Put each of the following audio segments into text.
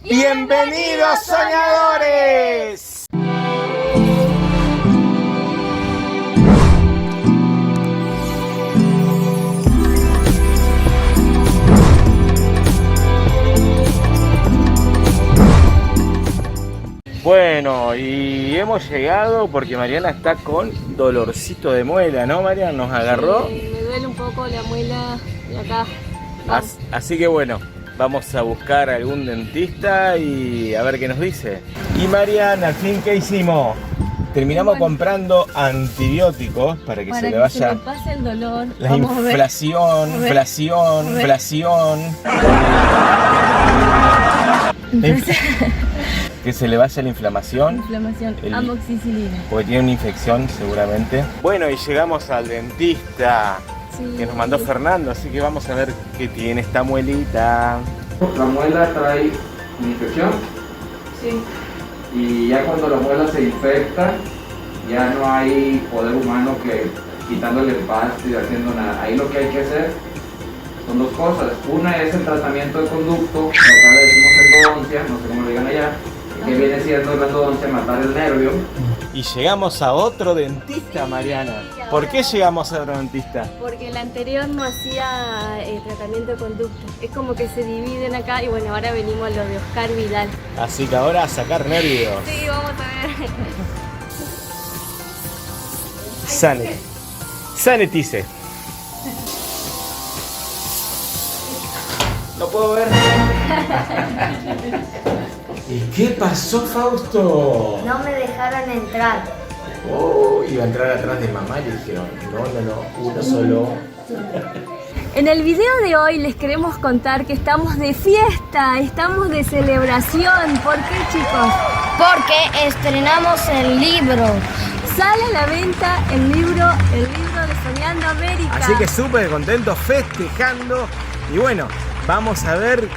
¡Bienvenidos, soñadores! Bueno, y hemos llegado porque Mariana está con dolorcito de muela, ¿no, Mariana? Nos agarró. Sí, me duele un poco la muela de acá. Así que bueno, vamos a buscar algún dentista y a ver qué nos dice. Y Mariana, al fin, ¿qué hicimos? Terminamos comprando antibióticos para que se le vaya... se le pase el dolor. La inflación. Que se le vaya la inflamación. Amoxicilina. Porque tiene una infección seguramente. Bueno, y llegamos al dentista que nos mandó Fernando, así que vamos a ver qué tiene esta muelita. La muela trae una infección. Sí. Y ya cuando la muela se infecta, ya no hay poder humano que quitándole el pasto y haciendo nada. Ahí lo que hay que hacer son dos cosas. Una es el tratamiento de conducto, que acá le decimos endodoncia, no sé cómo le digan allá, que viene siendo la endodoncia, matar el nervio. Y llegamos a otro dentista, Mariana. ¿Por qué llegamos a otro dentista? Porque el anterior no hacía tratamiento de conducto. Es como que se dividen acá y bueno, ahora venimos a lo de Oscar Vidal. Así que ahora a sacar nervios. Sí, vamos a ver. Sanetice. No puedo ver. ¿Y qué pasó, Fausto? No me dejaron entrar. Oh, iba a entrar atrás de mamá y le dijeron, no, uno solo. En el video de hoy les queremos contar que estamos de fiesta, estamos de celebración. ¿Por qué, chicos? Porque estrenamos el libro. Sale a la venta el libro de Soñando América. Así que súper contentos, festejando. Y bueno, vamos a ver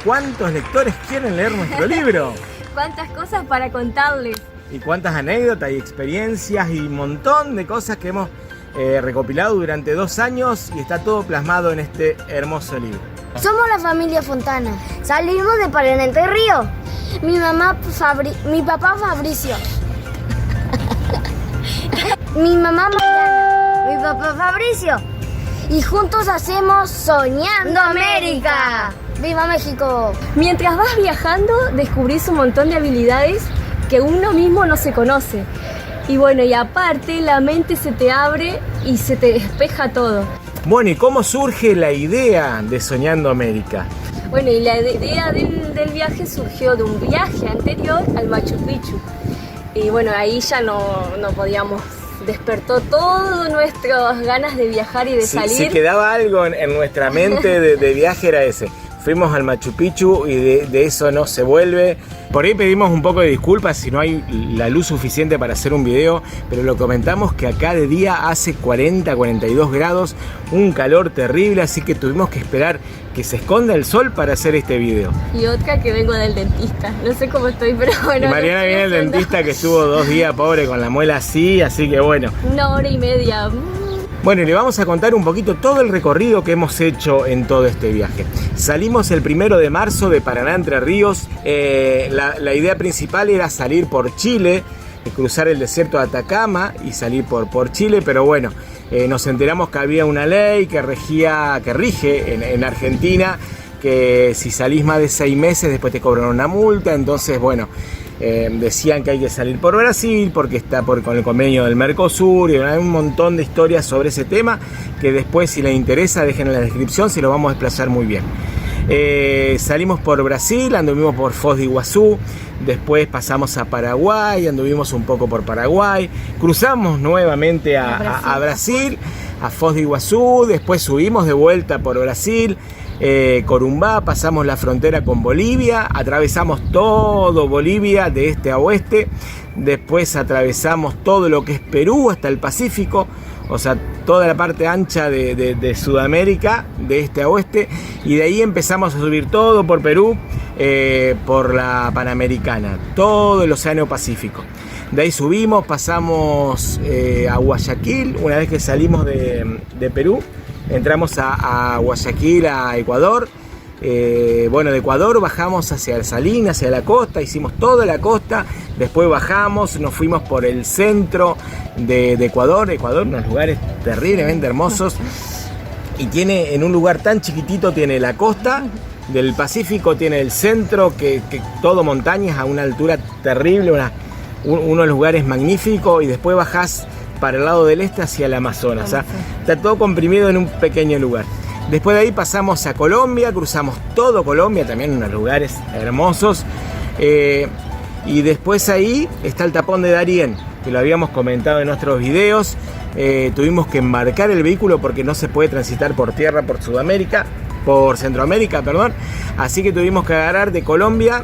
cuántos lectores quieren leer nuestro libro. Cuántas cosas para contarles. Y cuántas anécdotas y experiencias y un montón de cosas que hemos recopilado durante 2 años y está todo plasmado en este hermoso libro. Somos la familia Fontana. Salimos de Paraná Entre Ríos. Mi papá Fabricio. Mi mamá Mariana. Mi papá Fabricio. Y juntos hacemos Soñando América. ¡Viva México! Mientras vas viajando, descubrís un montón de habilidades que uno mismo no se conoce. Y bueno, y aparte la mente se te abre y se te despeja todo. Bueno, ¿y cómo surge la idea de Soñando América? Bueno, y la idea del viaje surgió de un viaje anterior al Machu Picchu. Y bueno, ahí ya no podíamos... Despertó todo nuestras ganas de viajar y de salir. Si quedaba algo en nuestra mente de viaje era ese. Fuimos al Machu Picchu y de eso no se vuelve. Por ahí pedimos un poco de disculpas si no hay la luz suficiente para hacer un video, pero lo comentamos que acá de día hace 40, 42 grados, un calor terrible, así que tuvimos que esperar que se esconda el sol para hacer este video. Y otra que vengo del dentista, no sé cómo estoy, pero bueno. Y Mariana viene del dentista que estuvo 2 días pobre con la muela así que bueno. 1 hora y media. Bueno, y le vamos a contar un poquito todo el recorrido que hemos hecho en todo este viaje. Salimos el 1 de marzo de Paraná Entre Ríos. La idea principal era salir por Chile, cruzar el desierto de Atacama y salir por Chile, pero bueno, nos enteramos que había una ley que rige en Argentina, que si salís más de 6 meses después te cobran una multa, entonces bueno... decían que hay que salir por Brasil porque está con el convenio del Mercosur y hay un montón de historias sobre ese tema que después si les interesa dejen en la descripción, se lo vamos a desplazar muy bien. Salimos por Brasil, anduvimos por Foz de Iguazú, después pasamos a Paraguay, anduvimos un poco por Paraguay, cruzamos nuevamente a Brasil, a Foz de Iguazú, después subimos de vuelta por Brasil, Corumbá, pasamos la frontera con Bolivia, atravesamos todo Bolivia de este a oeste, después atravesamos todo lo que es Perú hasta el Pacífico, o sea, toda la parte ancha de Sudamérica, de este a oeste, y de ahí empezamos a subir todo por Perú, por la Panamericana, todo el Océano Pacífico. De ahí subimos, pasamos a Guayaquil, una vez que salimos de Perú, entramos a Guayaquil, a Ecuador, Bueno, de Ecuador bajamos hacia Salinas, hacia la costa, hicimos toda la costa, después bajamos, nos fuimos por el centro de Ecuador, unos lugares terriblemente hermosos, y tiene, en un lugar tan chiquitito, tiene la costa del Pacífico, tiene el centro, que todo montañas a una altura terrible, unos lugares magníficos, y después bajás para el lado del este hacia el Amazonas, o sea, está todo comprimido en un pequeño lugar. Después de ahí pasamos a Colombia, cruzamos todo Colombia, también unos lugares hermosos. Y después ahí está el tapón de Darién, que lo habíamos comentado en nuestros videos. Tuvimos que embarcar el vehículo porque no se puede transitar por tierra por Centroamérica, perdón. Así que tuvimos que agarrar de Colombia.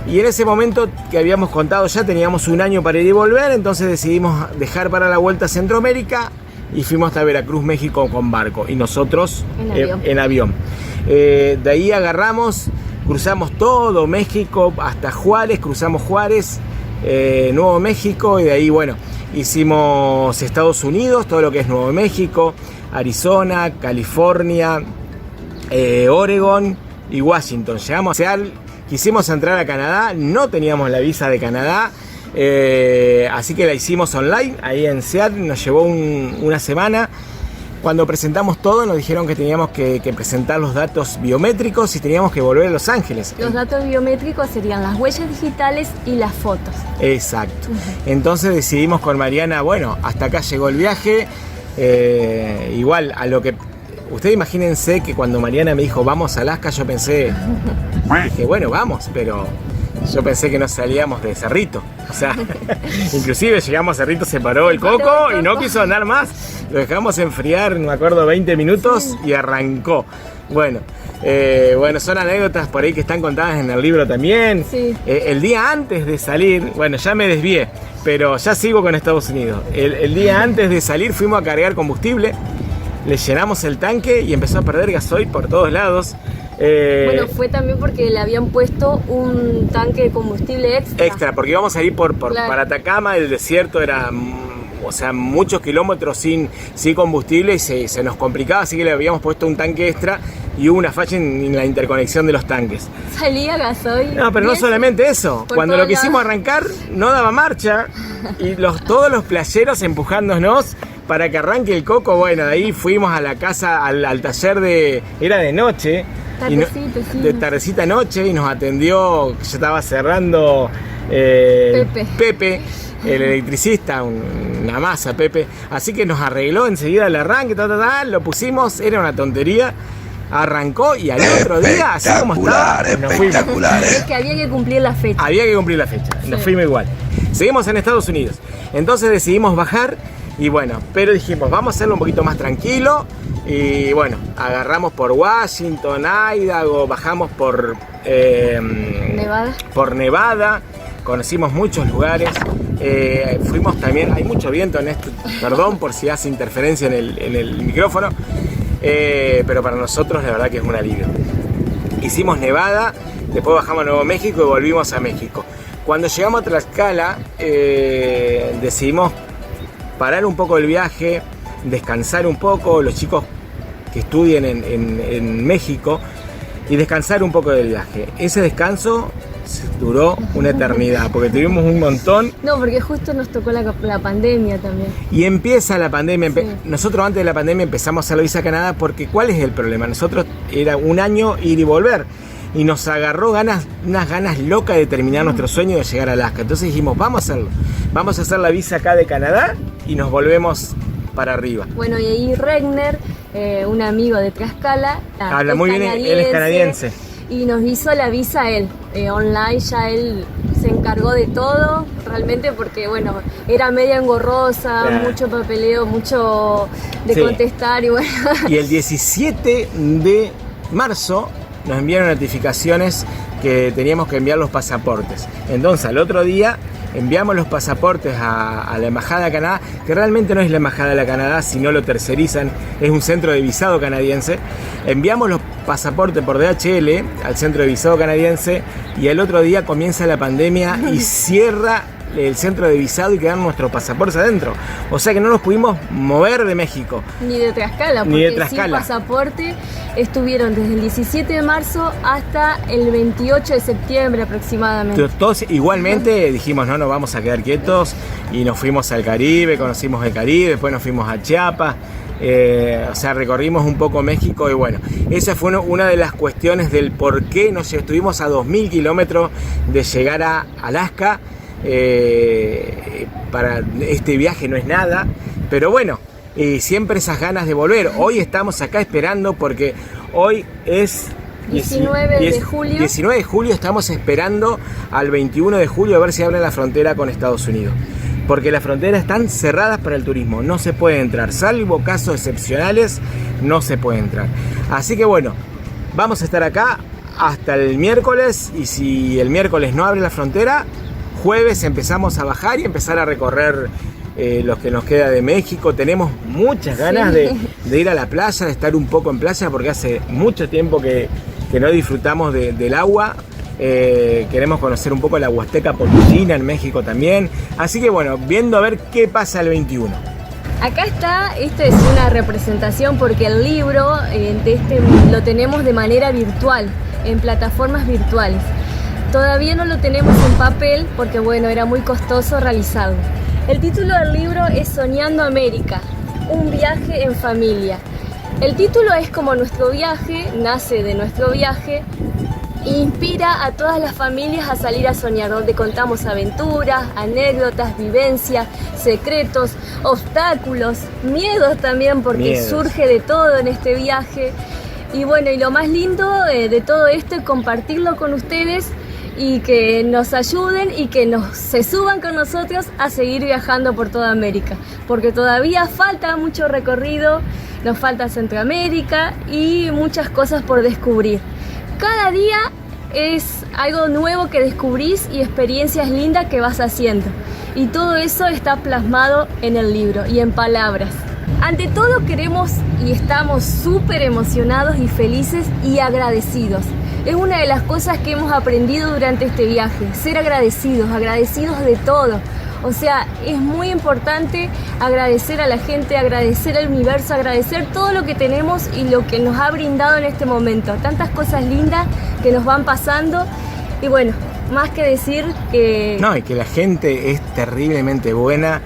Y en ese momento que habíamos contado ya teníamos un año para ir y volver, entonces decidimos dejar para la vuelta a Centroamérica. Y fuimos hasta Veracruz, México con barco y nosotros en avión. De ahí agarramos, cruzamos todo México hasta Juárez, cruzamos Juárez, Nuevo México, y de ahí, bueno, hicimos Estados Unidos, todo lo que es Nuevo México, Arizona, California, Oregon y Washington. Llegamos a Seattle, quisimos entrar a Canadá, no teníamos la visa de Canadá. Así que la hicimos online, ahí en Seattle, nos llevó una semana. Cuando presentamos todo nos dijeron que teníamos que presentar los datos biométricos y teníamos que volver a Los Ángeles. Los datos biométricos serían las huellas digitales y las fotos. Exacto. Entonces decidimos con Mariana, bueno, hasta acá llegó el viaje. Igual a lo que... Ustedes imagínense que cuando Mariana me dijo vamos a Alaska, yo pensé, dije, bueno, vamos, pero... Yo pensé que no salíamos de Cerrito, o sea, inclusive llegamos a Cerrito, se paró el coco y no quiso andar más. Lo dejamos enfriar, me acuerdo, 20 minutos y arrancó. Bueno, son anécdotas por ahí que están contadas en el libro también. Sí. El día antes de salir, bueno, ya me desvié, pero ya sigo con Estados Unidos. El día antes de salir fuimos a cargar combustible, le llenamos el tanque y empezó a perder gasoil por todos lados. Bueno, fue también porque le habían puesto un tanque de combustible extra. Porque íbamos a ir claro, para Atacama, el desierto era, o sea, muchos kilómetros sin combustible y se nos complicaba, así que le habíamos puesto un tanque extra y hubo una falla en la interconexión de los tanques. Salía gasoil. No, pero no solamente eso, cuando lo quisimos arrancar no daba marcha y todos los playeros empujándonos para que arranque el coco. Bueno, de ahí fuimos a la casa, al taller era de noche. De tardecita noche, y nos atendió, ya estaba cerrando Pepe, el electricista, una masa, Pepe. Así que nos arregló enseguida el arranque, lo pusimos, era una tontería. Arrancó y al otro día, así como estaba, nos fuimos. Es que había que cumplir la fecha. Nos fuimos igual. Seguimos en Estados Unidos. Entonces decidimos bajar y bueno, pero dijimos, vamos a hacerlo un poquito más tranquilo. Y bueno, agarramos por Washington, Idaho, bajamos por Nevada, conocimos muchos lugares, fuimos también, hay mucho viento en esto, perdón por si hace interferencia en el micrófono, pero para nosotros la verdad que es un alivio. Hicimos Nevada, después bajamos a Nuevo México y volvimos a México. Cuando llegamos a Tlaxcala, decidimos parar un poco el viaje, descansar un poco, los chicos que estudian en México, y descansar un poco del viaje. Ese descanso duró una eternidad, porque tuvimos un montón. No, porque justo nos tocó la pandemia también. Y empieza la pandemia. Sí. Nosotros antes de la pandemia empezamos a hacer la visa a Canadá, porque ¿cuál es el problema? Nosotros era un año ir y volver, y nos agarró unas ganas locas de terminar nuestro sueño de llegar a Alaska. Entonces dijimos, vamos a hacerlo. Vamos a hacer la visa acá de Canadá y nos volvemos para arriba. Bueno, y ahí Regner, un amigo de Tlaxcala, habla muy bien, él es canadiense. Y nos hizo la visa él, online, ya él se encargó de todo, realmente, porque bueno, era media engorrosa, mucho papeleo, mucho de contestar y bueno. Y el 17 de marzo nos enviaron notificaciones que teníamos que enviar los pasaportes. Entonces al otro día enviamos los pasaportes a la Embajada de Canadá, que realmente no es la Embajada de la Canadá, sino lo tercerizan, es un centro de visado canadiense. Enviamos los pasaportes por DHL al centro de visado canadiense y al otro día comienza la pandemia y cierra el centro de visado y quedaron nuestros pasaportes adentro. O sea que no nos pudimos mover de México. Ni de Tlaxcala, porque sin pasaporte estuvieron desde el 17 de marzo hasta el 28 de septiembre aproximadamente. Todos igualmente dijimos, no nos vamos a quedar quietos, y nos fuimos al Caribe, conocimos el Caribe, después nos fuimos a Chiapas. O sea, recorrimos un poco México y bueno, esa fue una de las cuestiones del por qué nos estuvimos a 2000 kilómetros de llegar a Alaska. Para este viaje no es nada, pero bueno, siempre esas ganas de volver. Hoy estamos acá esperando porque hoy es 19 de julio. 19 de julio, estamos esperando al 21 de julio a ver si abren la frontera con Estados Unidos. Porque las fronteras están cerradas para el turismo, no se puede entrar, salvo casos excepcionales, no se puede entrar. Así que bueno, vamos a estar acá hasta el miércoles, y si el miércoles no abre la frontera, jueves empezamos a bajar y empezar a recorrer lo que nos queda de México. Tenemos muchas ganas de ir a la playa, de estar un poco en playa, porque hace mucho tiempo que no disfrutamos del agua. Queremos conocer un poco la Huasteca Potosina en México también. Así que bueno, viendo a ver qué pasa el 21. Acá está, esta es una representación porque el libro lo tenemos de manera virtual, en plataformas virtuales. Todavía no lo tenemos en papel porque bueno, era muy costoso realizarlo. El título del libro es Soñando América, un viaje en familia. El título es como nuestro viaje, nace de nuestro viaje. Inspira a todas las familias a salir a soñar, donde contamos aventuras, anécdotas, vivencias, secretos, obstáculos, miedos también, porque surge de todo en este viaje. Y bueno, y lo más lindo de todo esto es compartirlo con ustedes y que nos ayuden y que se suban con nosotros a seguir viajando por toda América, porque todavía falta mucho recorrido, nos falta Centroamérica y muchas cosas por descubrir. Cada día es algo nuevo que descubrís y experiencias lindas que vas haciendo. Y todo eso está plasmado en el libro y en palabras. Ante todo queremos y estamos súper emocionados y felices y agradecidos. Es una de las cosas que hemos aprendido durante este viaje, ser agradecidos de todo. O sea, es muy importante agradecer a la gente, agradecer al universo, agradecer todo lo que tenemos y lo que nos ha brindado en este momento. Tantas cosas lindas que nos van pasando y bueno, más que decir que... No, y que la gente es terriblemente buena.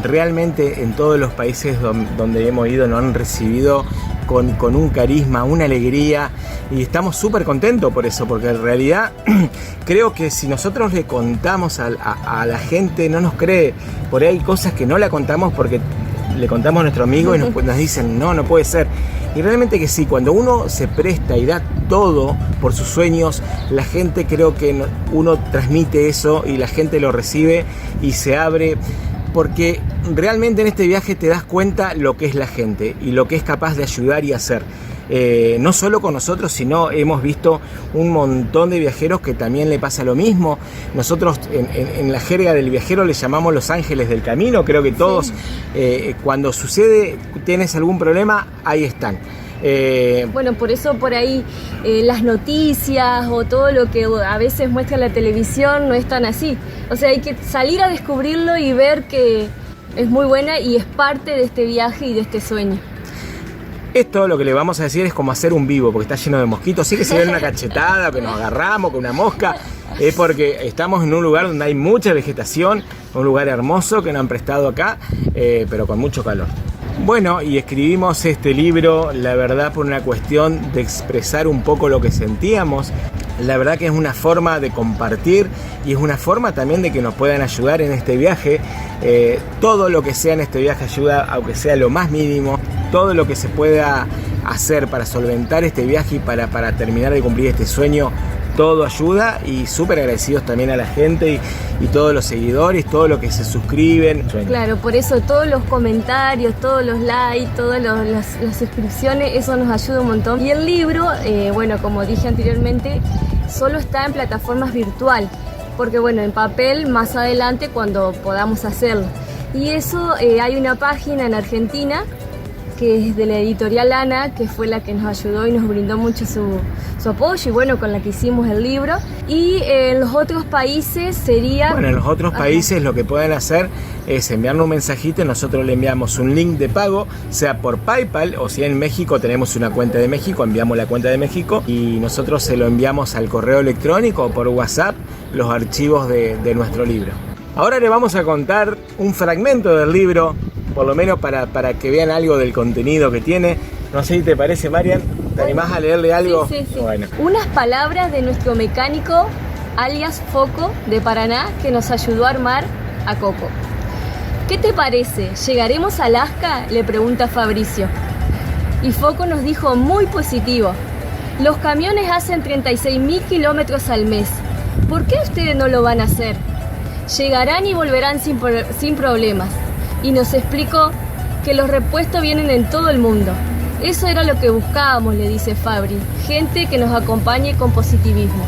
Realmente en todos los países donde hemos ido nos han recibido con un carisma, una alegría, y estamos súper contentos por eso, porque en realidad creo que si nosotros le contamos a la gente no nos cree. Por ahí hay cosas que no la contamos porque le contamos a nuestro amigo y nos dicen no puede ser. Y realmente que sí, cuando uno se presta y da todo por sus sueños, la gente, creo que uno transmite eso y la gente lo recibe y se abre, porque realmente en este viaje te das cuenta lo que es la gente y lo que es capaz de ayudar y hacer. No solo con nosotros, sino hemos visto un montón de viajeros que también le pasa lo mismo. Nosotros en la jerga del viajero les llamamos los ángeles del camino. Creo que todos, cuando sucede, tienes algún problema, ahí están. Bueno, por eso por ahí las noticias o todo lo que a veces muestra la televisión no es tan así. O sea, hay que salir a descubrirlo y ver que es muy buena y es parte de este viaje y de este sueño. Esto lo que le vamos a decir es como hacer un vivo, porque está lleno de mosquitos. Sí que se ven una cachetada, que nos agarramos con una mosca, es porque estamos en un lugar donde hay mucha vegetación, un lugar hermoso que nos han prestado acá, pero con mucho calor. Bueno, y escribimos este libro, la verdad, por una cuestión de expresar un poco lo que sentíamos. La verdad que es una forma de compartir y es una forma también de que nos puedan ayudar en este viaje. Todo lo que sea en este viaje ayuda, aunque sea lo más mínimo. Todo lo que se pueda hacer para solventar este viaje y para terminar de cumplir este sueño, todo ayuda, y súper agradecidos también a la gente y todos los seguidores, todos los que se suscriben. Claro, por eso todos los comentarios, todos los likes, todas las suscripciones, eso nos ayuda un montón. Y el libro, bueno, como dije anteriormente, solo está en plataformas virtual, porque bueno, en papel más adelante cuando podamos hacerlo. Y eso, hay una página en Argentina que es de la editorial Ana, que fue la que nos ayudó y nos brindó mucho su apoyo, y bueno, con la que hicimos el libro. Y en los otros países sería... Bueno, en los otros países lo que pueden hacer es enviarnos un mensajito y nosotros le enviamos un link de pago, sea por PayPal, o si en México tenemos una cuenta de México, enviamos la cuenta de México y nosotros se lo enviamos al correo electrónico o por WhatsApp los archivos de nuestro libro. Ahora les vamos a contar un fragmento del libro, por lo menos para que vean algo del contenido que tiene. No sé si te parece, Marian, ¿te animás a leerle algo? Sí. Bueno. Unas palabras de nuestro mecánico, alias Foco, de Paraná, que nos ayudó a armar a Coco. ¿Qué te parece? ¿Llegaremos a Alaska?, le pregunta Fabricio. Y Foco nos dijo muy positivo. Los camiones hacen 36.000 kilómetros al mes. ¿Por qué ustedes no lo van a hacer? Llegarán y volverán sin problemas. Y nos explicó que los repuestos vienen en todo el mundo. Eso era lo que buscábamos, le dice Fabri. Gente que nos acompañe con positivismo.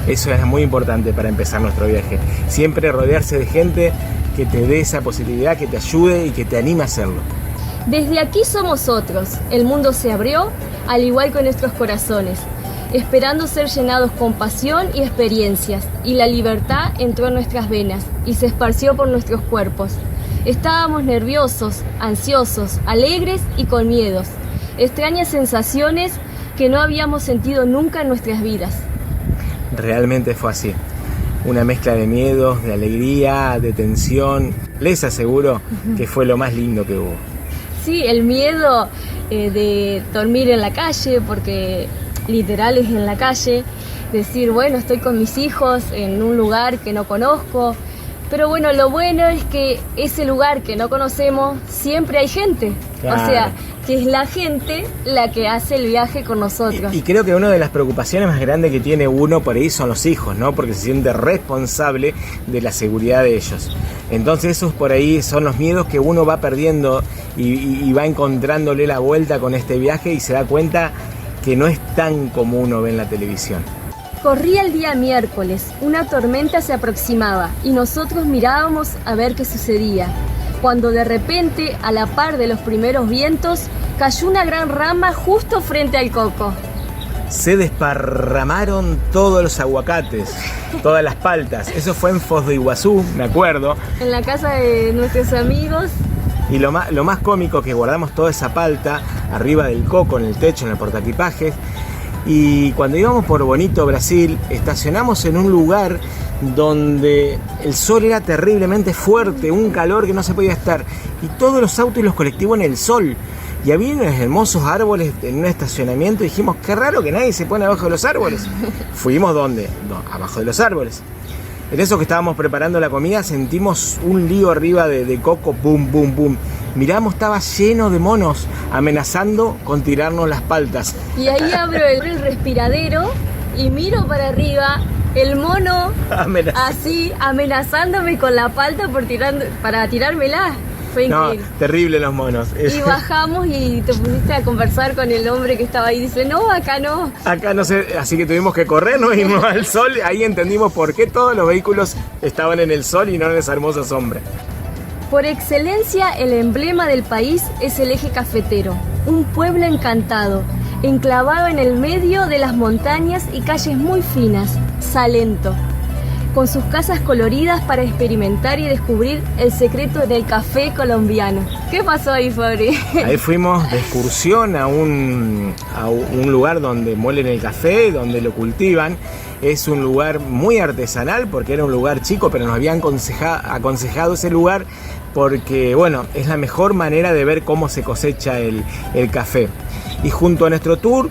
Eso es muy importante para empezar nuestro viaje. Siempre rodearse de gente que te dé esa positividad, que te ayude y que te anime a hacerlo. Desde aquí somos otros. El mundo se abrió, al igual que nuestros corazones, esperando ser llenados con pasión y experiencias. Y la libertad entró en nuestras venas y se esparció por nuestros cuerpos. Estábamos nerviosos, ansiosos, alegres y con miedos. Extrañas sensaciones que no habíamos sentido nunca en nuestras vidas. Realmente fue así. Una mezcla de miedos, de alegría, de tensión. Les aseguro que fue lo más lindo que hubo. Sí, el miedo de dormir en la calle, porque literal es en la calle. Decir, bueno, estoy con mis hijos en un lugar que no conozco. Pero bueno, lo bueno es que ese lugar que no conocemos, siempre hay gente. Claro. O sea, que es la gente la que hace el viaje con nosotros. Y creo que una de las preocupaciones más grandes que tiene uno por ahí son los hijos, ¿no? Porque se siente responsable de la seguridad de ellos. Entonces esos por ahí son los miedos que uno va perdiendo y va encontrándole la vuelta con este viaje y se da cuenta que no es tan como uno ve en la televisión. Corría el día miércoles, una tormenta se aproximaba y nosotros mirábamos a ver qué sucedía, cuando de repente, a la par de los primeros vientos, cayó una gran rama justo frente al Coco. Se desparramaron todos los aguacates, todas las paltas. Eso fue en Foz de Iguazú, me acuerdo. En la casa de nuestros amigos. Y lo más cómico que guardamos toda esa palta arriba del Coco, en el techo, en el portaequipajes. Y cuando íbamos por Bonito, Brasil, estacionamos en un lugar donde el sol era terriblemente fuerte, un calor que no se podía estar, y todos los autos y los colectivos en el sol. Y había unos hermosos árboles en un estacionamiento y dijimos, qué raro que nadie se pone abajo de los árboles. Fuimos ¿dónde? No, abajo de los árboles. En eso que estábamos preparando la comida sentimos un lío arriba de Coco, boom, boom, boom. Miramos, estaba lleno de monos amenazando con tirarnos las paltas. Y ahí abro el respiradero y miro para arriba, el mono así amenazándome con la palta para tirármela. Fue increíble. No, terrible los monos. Y bajamos y te pusiste a conversar con el hombre que estaba ahí y dice, no, acá no. Acá no sé, así que tuvimos que correr, nos irnos al sol. Ahí entendimos por qué todos los vehículos estaban en el sol y no en esa hermosa sombra. Por excelencia, el emblema del país es el eje cafetero, un pueblo encantado, enclavado en el medio de las montañas y calles muy finas, Salento, con sus casas coloridas para experimentar y descubrir el secreto del café colombiano. ¿Qué pasó ahí, Fabri? Ahí fuimos de excursión a un lugar donde muelen el café, donde lo cultivan. Es un lugar muy artesanal porque era un lugar chico, pero nos habían aconsejado ese lugar porque, bueno, es la mejor manera de ver cómo se cosecha el café. Y junto a nuestro tour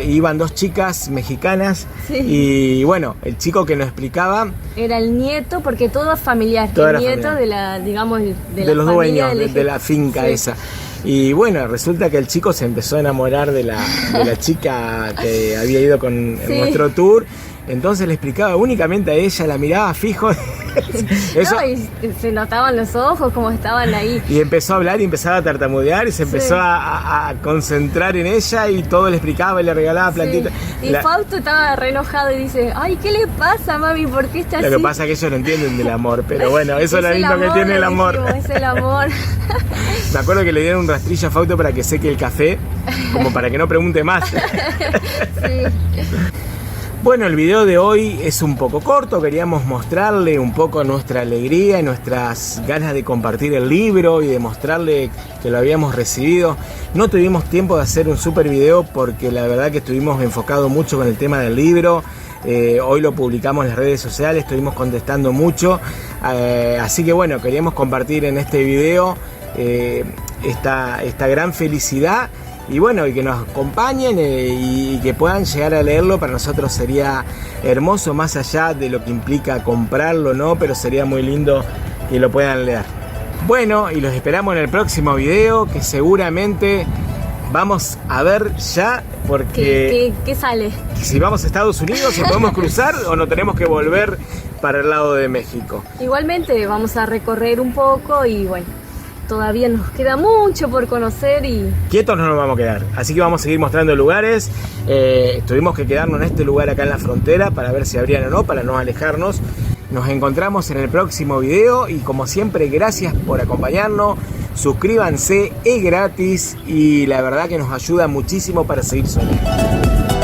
iban dos chicas mexicanas. Sí. Y bueno, el chico que nos explicaba era el nieto, porque todo es familiar, el nieto de la, digamos, de los dueños de la finca, sí, esa. Y bueno, resulta que el chico se empezó a enamorar de la chica que había ido con nuestro tour. Entonces le explicaba únicamente a ella, la miraba fijo. Eso. No, y se notaban los ojos como estaban ahí. Y empezó a hablar y empezaba a tartamudear y se empezó a concentrar en ella y todo le explicaba y le regalaba plantitas. Sí. Y Fausto estaba re enojado y dice, ay, ¿qué le pasa, mami? ¿Por qué está así? Lo que pasa es que ellos no entienden del amor, pero bueno, eso es lo lindo que tiene el amor. Decimos, es el amor. Me acuerdo que le dieron un rastrillo a Fausto para que seque el café, como para que no pregunte más. Sí. Bueno, el video de hoy es un poco corto, queríamos mostrarle un poco nuestra alegría y nuestras ganas de compartir el libro y de mostrarle que lo habíamos recibido. No tuvimos tiempo de hacer un super video porque la verdad que estuvimos enfocados mucho con el tema del libro. Hoy lo publicamos en las redes sociales, estuvimos contestando mucho, así que bueno, queríamos compartir en este video esta gran felicidad. Y bueno, y que nos acompañen y que puedan llegar a leerlo, para nosotros sería hermoso, más allá de lo que implica comprarlo, ¿no? Pero sería muy lindo que lo puedan leer. Bueno, y los esperamos en el próximo video, que seguramente vamos a ver ya, porque... ¿Qué sale? Si vamos a Estados Unidos, si podemos cruzar o no tenemos que volver para el lado de México. Igualmente vamos a recorrer un poco y bueno, todavía nos queda mucho por conocer y... Quietos no nos vamos a quedar, así que vamos a seguir mostrando lugares. Tuvimos que quedarnos en este lugar acá en la frontera para ver si abrían o no, para no alejarnos. Nos encontramos en el próximo video y como siempre, gracias por acompañarnos. Suscríbanse, es gratis y la verdad que nos ayuda muchísimo para seguir soñando.